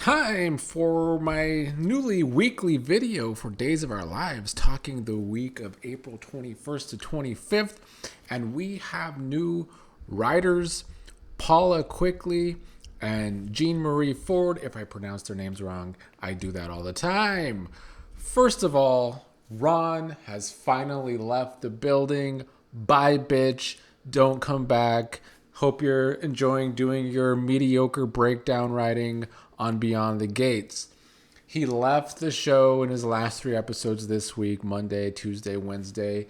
time for my newly weekly video for Days of Our Lives, talking the week of April 21st to 25th. And we have new writers, Paula Cwikly and Jeanne Marie Ford. If I pronounce their names wrong, I do that all the time. First of all, Ron has finally left the building. Bye, bitch. Don't come back. Hope you're enjoying doing your mediocre breakdown writing on Beyond the Gates. He left the show in his last 3 episodes this week, Monday, Tuesday, Wednesday.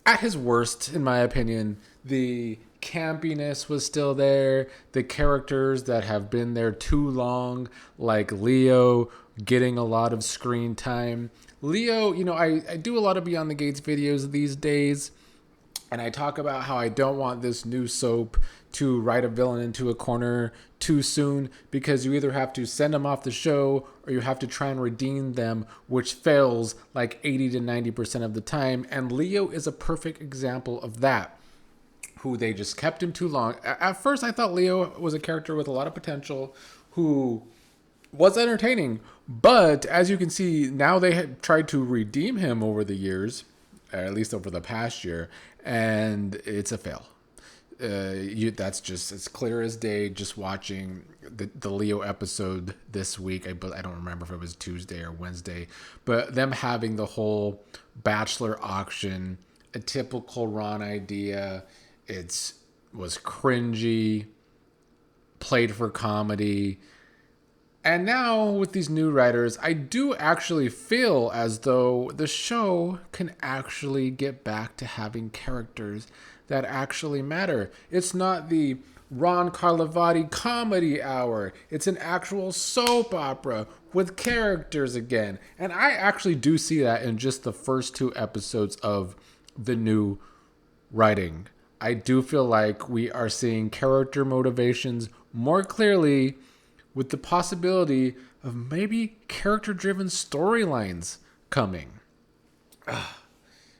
At his worst, in my opinion. The campiness was still there. The characters that have been there too long, like Leo, getting a lot of screen time. Leo, I do a lot of Beyond the Gates videos these days. And I talk about how I don't want this new soap to write a villain into a corner too soon, because you either have to send them off the show or you have to try and redeem them, which fails like 80 to 90% of the time. And Leo is a perfect example of that, who they just kept him too long. At first, I thought Leo was a character with a lot of potential who was entertaining. But as you can see, now they have tried to redeem him over the years, at least over the past year, and it's a fail. That's just as clear as day just watching the Leo episode this week. I don't remember if it was Tuesday or Wednesday, but them having the whole bachelor auction, a typical Ron idea. Was cringy, played for comedy. And now with these new writers, I do actually feel as though the show can actually get back to having characters that actually matter. It's not the Ron Carlivati comedy hour. It's an actual soap opera with characters again. And I actually do see that in just the first 2 episodes of the new writing. I do feel like we are seeing character motivations more clearly, with the possibility of maybe character-driven storylines coming.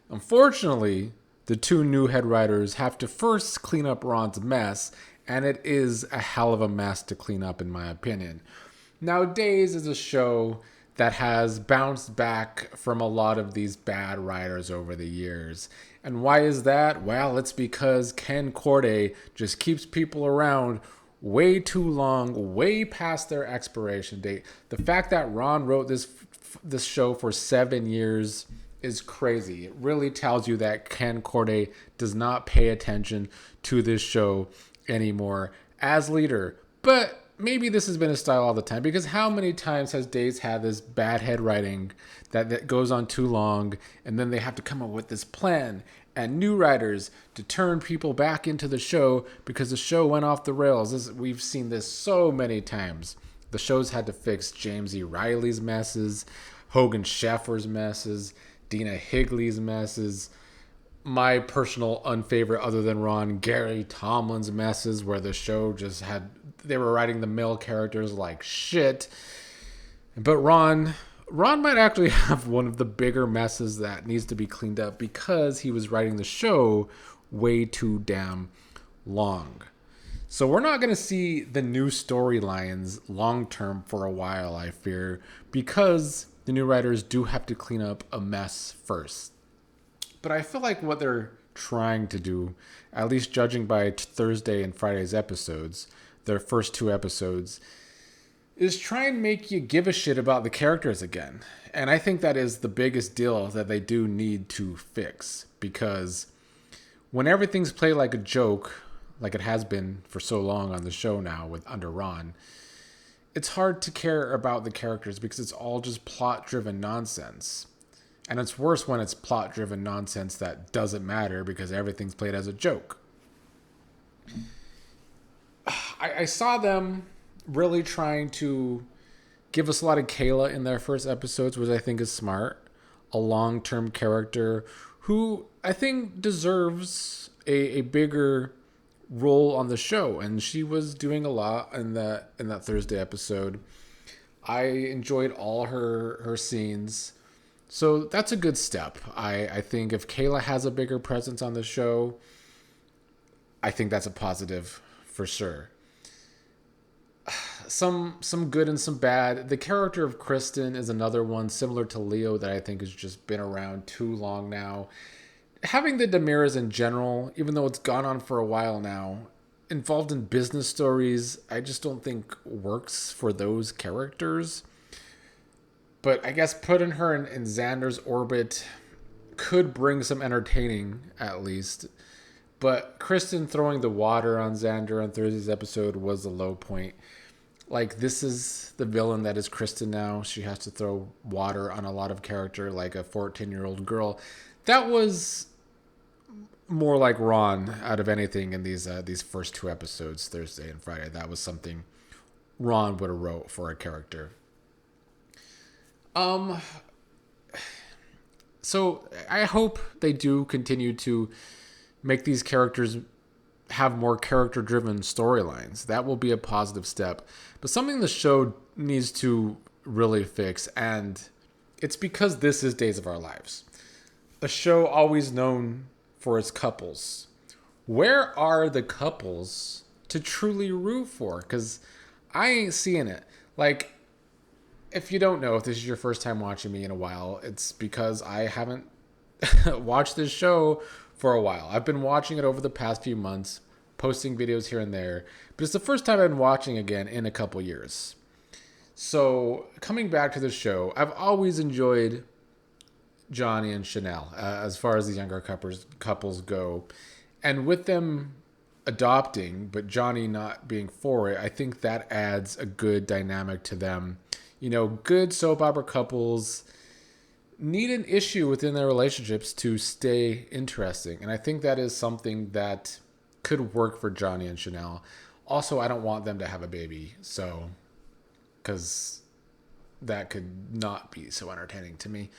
Unfortunately, the 2 new head writers have to first clean up Ron's mess, and it is a hell of a mess to clean up, in my opinion. Now, Days is a show that has bounced back from a lot of these bad writers over the years. And why is that? Well, it's because Ken Corday just keeps people around way too long, way past their expiration date. The fact that Ron wrote this show for 7 years is crazy. It really tells you that Ken Corday does not pay attention to this show anymore as leader. But maybe this has been his style all the time, because how many times has Days had this bad head writing that goes on too long, and then they have to come up with this plan and new writers to turn people back into the show because the show went off the rails. We've seen this so many times. The show's had to fix James E. Riley's messes, Hogan Sheffer's messes, Dina Higley's messes, my personal unfavorite other than Ron, Gary Tomlin's messes, where the show just they were writing the male characters like shit. But Ron might actually have one of the bigger messes that needs to be cleaned up, because he was writing the show way too damn long. So we're not going to see the new storylines long term for a while, I fear, because the new writers do have to clean up a mess first. But I feel like what they're trying to do, at least judging by Thursday and Friday's episodes, their first 2 episodes, is try and make you give a shit about the characters again. And I think that is the biggest deal that they do need to fix, because when everything's played like a joke, like it has been for so long on the show now under Ron, it's hard to care about the characters because it's all just plot-driven nonsense. And it's worse when it's plot-driven nonsense that doesn't matter because everything's played as a joke. I saw them really trying to give us a lot of Kayla in their first episodes, which I think is smart. A long-term character who I think deserves a bigger role on the show. And she was doing a lot in that Thursday episode. I enjoyed all her scenes. So that's a good step. I think if Kayla has a bigger presence on the show, I think that's a positive for sure. some good and some bad. The character of Kristen is another one similar to Leo that I think has just been around too long now. Having the Demiras in general, even though it's gone on for a while now, involved in business stories, I just don't think works for those characters. But I guess putting her in Xander's orbit could bring some entertaining, at least. But Kristen throwing the water on Xander on Thursday's episode was the low point. Like, this is the villain that is Kristen now. She has to throw water on a lot of character like a 14-year-old girl. That was more like Ron out of anything in these first two episodes, Thursday and Friday. That was something Ron would have wrote for a character. So I hope they do continue to make these characters have more character-driven storylines. That will be a positive step. But something the show needs to really fix, and it's because this is Days of Our Lives. A show always known for its couples. Where are the couples to truly root for? Because I ain't seeing it. Like, if you don't know, if this is your first time watching me in a while, it's because I haven't watched this show for a while. I've been watching it over the past few months, posting videos here and there, but it's the first time I've been watching again in a couple years. So coming back to the show, I've always enjoyed Johnny and Chanel as far as the younger couples go. And with them adopting, but Johnny not being for it, I think that adds a good dynamic to them. You know, good soap opera couples need an issue within their relationships to stay interesting. And I think that is something that could work for Johnny and Chanel. Also, I don't want them to have a baby, so, because that could not be so entertaining to me.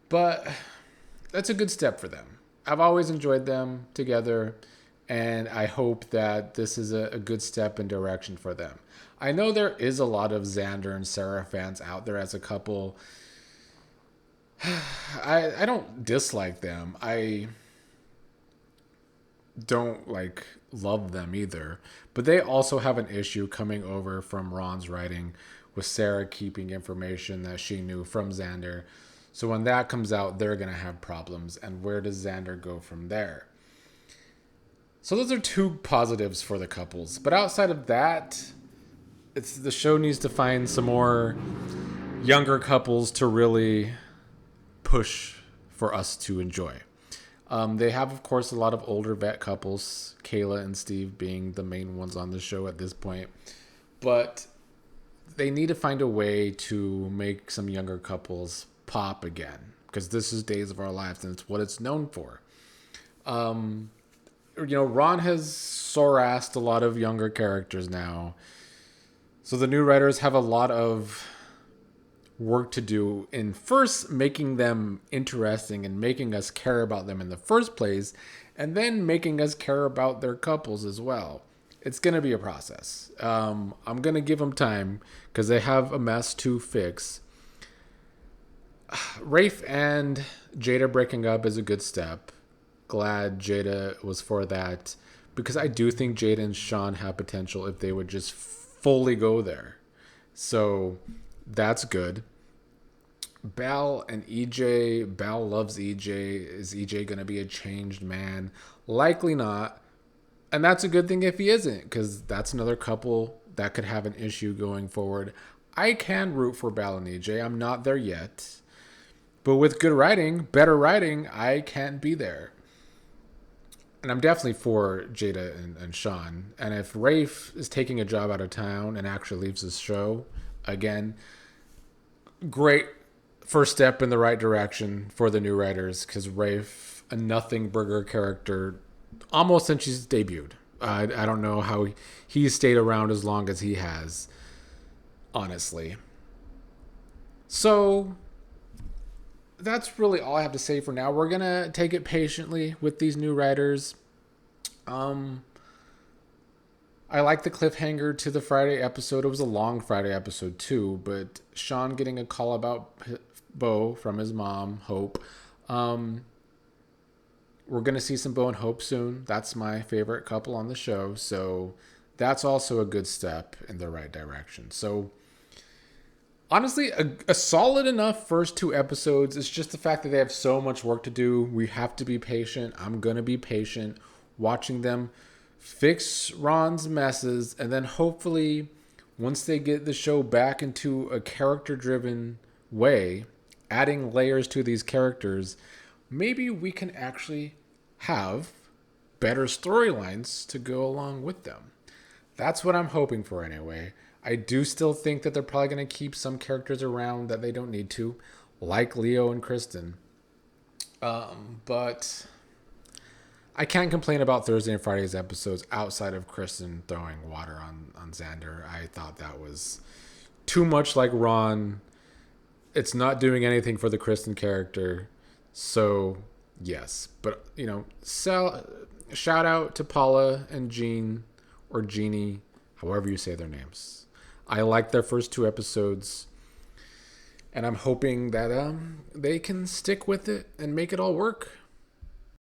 But that's a good step for them. I've always enjoyed them together, and I hope that this is a good step in direction for them. I know there is a lot of Xander and Sarah fans out there as a couple. I don't dislike them. I don't love them either. But they also have an issue coming over from Ron's writing with Sarah keeping information that she knew from Xander. So when that comes out, they're going to have problems. And where does Xander go from there? So those are two positives for the couples. But outside of that, the show needs to find some more younger couples to really push for us to enjoy. They have, of course, a lot of older vet couples, Kayla and Steve being the main ones on the show at this point. But they need to find a way to make some younger couples pop again, because this is Days of Our Lives and it's what it's known for. Ron has sore-assed a lot of younger characters now. So the new writers have a lot of work to do in first making them interesting and making us care about them in the first place, and then making us care about their couples as well. It's going to be a process. I'm going to give them time because they have a mess to fix. Rafe and Jada breaking up is a good step. Glad Jada was for that, because I do think Jada and Shawn have potential if they would just fully go there. So that's good. Bal and EJ. Bal loves EJ. Is EJ going to be a changed man? Likely not. And that's a good thing if he isn't, because that's another couple that could have an issue going forward. I can root for Bal and EJ. I'm not there yet. But with good writing, better writing, I can't be there. And I'm definitely for Jada and Shawn. And if Rafe is taking a job out of town and actually leaves the show, again, great first step in the right direction for the new writers, because Rafe, a nothing burger character, almost since she's debuted. I don't know how he's stayed around as long as he has, honestly. So that's really all I have to say for now. We're going to take it patiently with these new writers. I like the cliffhanger to the Friday episode. It was a long Friday episode too, but Shawn getting a call about Bo from his mom, Hope. We're going to see some Bo and Hope soon. That's my favorite couple on the show, so that's also a good step in the right direction. So honestly, a solid enough first 2 episodes. It's just the fact that they have so much work to do. We have to be patient. I'm going to be patient watching them fix Ron's messes. And then hopefully, once they get the show back into a character driven way, adding layers to these characters, maybe we can actually have better storylines to go along with them. That's what I'm hoping for anyway. I do still think that they're probably going to keep some characters around that they don't need to, like Leo and Kirsten. But I can't complain about Thursday and Friday's episodes outside of Kristen throwing water on Xander. I thought that was too much like Ron. It's not doing anything for the Kristen character. So, yes. But, shout out to Paula and Jeanne, or Jeannie, however you say their names. I like their first 2 episodes. And I'm hoping that they can stick with it and make it all work.